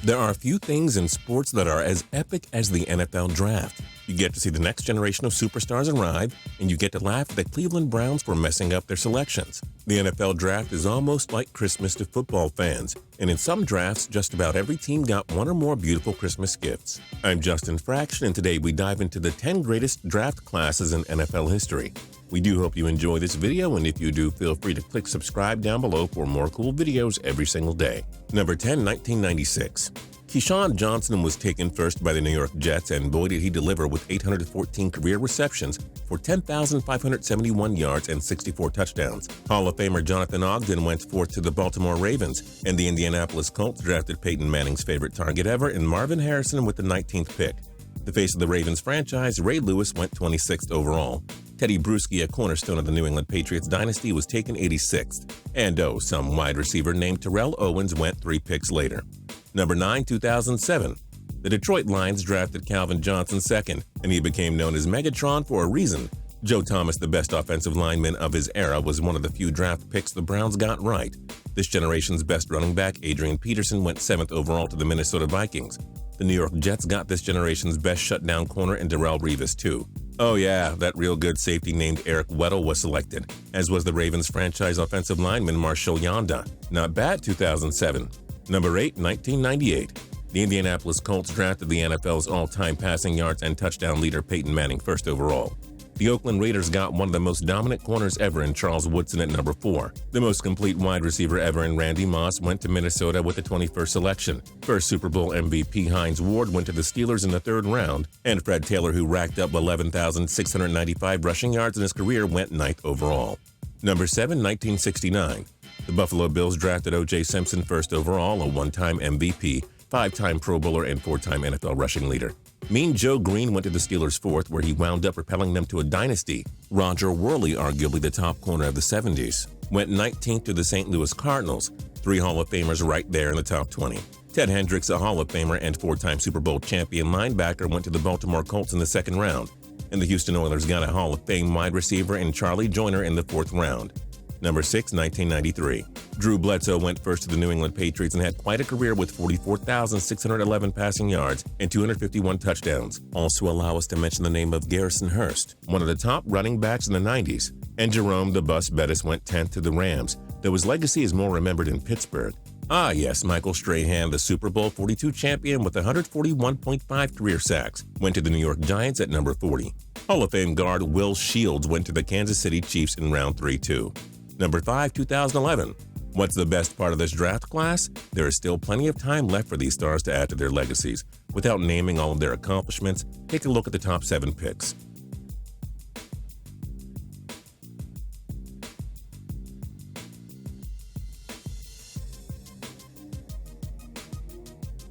There are few things in sports that are as epic as the NFL Draft. You get to see the next generation of superstars arrive, and you get to laugh at the Cleveland Browns for messing up their selections. The NFL Draft is almost like Christmas to football fans, and in some drafts, just about every team got one or more beautiful Christmas gifts. I'm Justin Fraction, and today we dive into the 10 greatest draft classes in NFL history. We do hope you enjoy this video, and if you do, feel free to click subscribe down below for more cool videos every single day. Number 10, 1996. Keyshawn Johnson was taken first by the New York Jets, and boy did he deliver with 814 career receptions for 10,571 yards and 64 touchdowns. Hall of Famer Jonathan Ogden went fourth to the Baltimore Ravens, and the Indianapolis Colts drafted Peyton Manning's favorite target ever in Marvin Harrison with the 19th pick. The face of the Ravens franchise, Ray Lewis, went 26th overall. Teddy Bruschi, a cornerstone of the New England Patriots dynasty, was taken 86th. And some wide receiver named Terrell Owens went 3 picks later. Number 9, 2007. The Detroit Lions drafted Calvin Johnson second, and he became known as Megatron for a reason. Joe Thomas, the best offensive lineman of his era, was one of the few draft picks the Browns got right. This generation's best running back, Adrian Peterson, went 7th overall to the Minnesota Vikings. The New York Jets got this generation's best shutdown corner in Darrelle Revis, too. Oh yeah, that real good safety named Eric Weddle was selected, as was the Ravens franchise offensive lineman Marshall Yanda. Not bad, 2007. Number 8, 1998. The Indianapolis Colts drafted the NFL's all-time passing yards and touchdown leader Peyton Manning first overall. The Oakland Raiders got one of the most dominant corners ever in Charles Woodson at number 4. The most complete wide receiver ever in Randy Moss went to Minnesota with the 21st selection. First Super Bowl MVP Hines Ward went to the Steelers in the 3rd round, and Fred Taylor, who racked up 11,695 rushing yards in his career, went 9th overall. Number 7, 1969. The Buffalo Bills drafted O.J. Simpson first overall, a one-time MVP, 5-time Pro Bowler, and 4-time NFL rushing leader. Mean Joe Green went to the Steelers 4th, where he wound up propelling them to a dynasty. Roger Worley, arguably the top corner of the 70s, went 19th to the St. Louis Cardinals, 3 Hall of Famers right there in the top 20. Ted Hendricks, a Hall of Famer and 4-time Super Bowl champion linebacker, went to the Baltimore Colts in the 2nd round, and the Houston Oilers got a Hall of Fame wide receiver in Charlie Joyner in the 4th round. Number 6, 1993. Drew Bledsoe went first to the New England Patriots and had quite a career with 44,611 passing yards and 251 touchdowns. Also allow us to mention the name of Garrison Hurst, one of the top running backs in the 90s. And Jerome the Bus Bettis went 10th to the Rams, though his legacy is more remembered in Pittsburgh. Ah yes, Michael Strahan, the Super Bowl 42 champion with 141.5 career sacks, went to the New York Giants at number 40. Hall of Fame guard Will Shields went to the Kansas City Chiefs in round 3 too. Number 5, 2011. What's the best part of this draft class? There is still plenty of time left for these stars to add to their legacies. Without naming all of their accomplishments, take a look at the top 7 picks.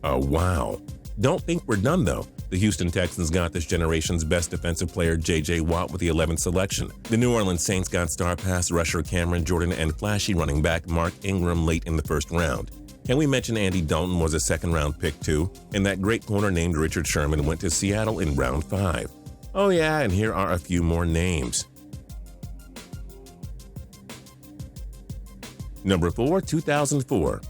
Oh wow. Don't think we're done though. The Houston Texans got this generation's best defensive player J.J. Watt with the 11th selection. The New Orleans Saints got star pass rusher Cameron Jordan and flashy running back Mark Ingram late in the 1st round. Can we mention Andy Dalton was a 2nd-round pick too? And that great corner named Richard Sherman went to Seattle in round 5. Oh yeah, and here are a few more names. Number 4, 2004.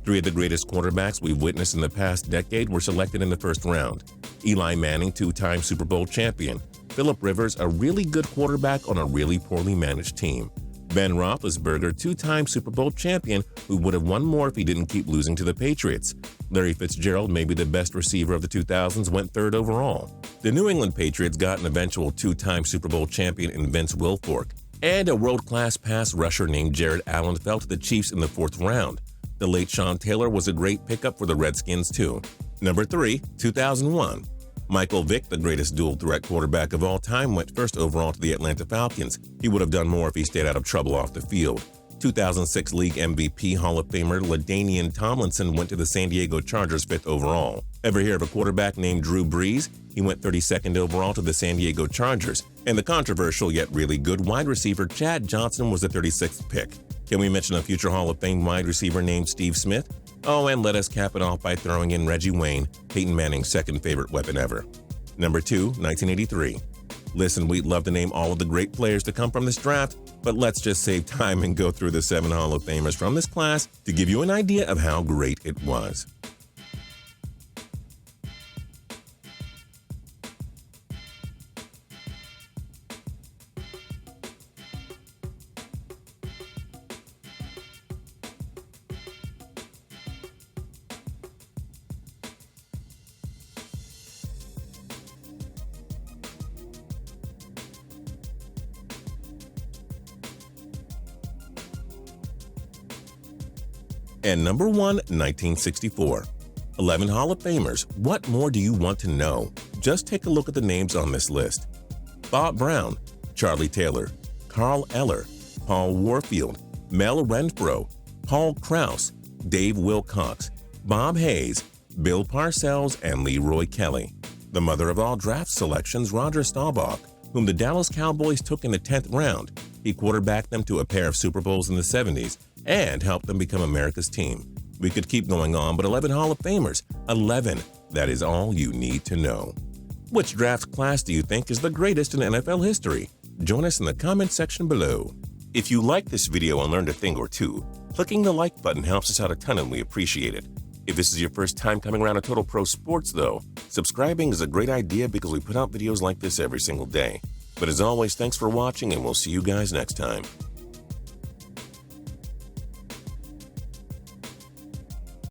3 of the greatest quarterbacks we've witnessed in the past decade were selected in the 1st round. Eli Manning, 2-time Super Bowl champion. Phillip Rivers, a really good quarterback on a really poorly managed team. Ben Roethlisberger, 2-time Super Bowl champion who would have won more if he didn't keep losing to the Patriots. Larry Fitzgerald, maybe the best receiver of the 2000s, went 3rd overall. The New England Patriots got an eventual 2-time Super Bowl champion in Vince Wilfork. And a world-class pass rusher named Jared Allen fell to the Chiefs in the 4th round. The late Sean Taylor was a great pickup for the Redskins too. Number 3, 2001. Michael Vick, the greatest dual-threat quarterback of all time, went 1st overall to the Atlanta Falcons. He would have done more if he stayed out of trouble off the field. 2006 League MVP Hall of Famer LaDainian Tomlinson went to the San Diego Chargers 5th overall. Ever hear of a quarterback named Drew Brees? He went 32nd overall to the San Diego Chargers. And the controversial yet really good wide receiver Chad Johnson was the 36th pick. Can we mention a future Hall of Fame wide receiver named Steve Smith? Oh, and let us cap it off by throwing in Reggie Wayne, Peyton Manning's 2nd favorite weapon ever. Number 2, 1983. Listen, we'd love to name all of the great players to come from this draft, but let's just save time and go through the 7 Hall of Famers from this class to give you an idea of how great it was. And number 1, 1964. 11 Hall of Famers. What more do you want to know? Just take a look at the names on this list. Bob Brown, Charlie Taylor, Carl Eller, Paul Warfield, Mel Renfro, Paul Krause, Dave Wilcox, Bob Hayes, Bill Parcells, and Leroy Kelly. The mother of all draft selections, Roger Staubach, whom the Dallas Cowboys took in the 10th round. He quarterbacked them to a pair of Super Bowls in the 70s and helped them become America's team. We could keep going on, but 11 Hall of Famers. 11. That is all you need to know. Which draft class do you think is the greatest in NFL history? Join us in the comment section below. If you liked this video and learned a thing or two, clicking the like button helps us out a ton and we appreciate it. If this is your first time coming around to Total Pro Sports though, subscribing is a great idea because we put out videos like this every single day. But as always, thanks for watching and we'll see you guys next time.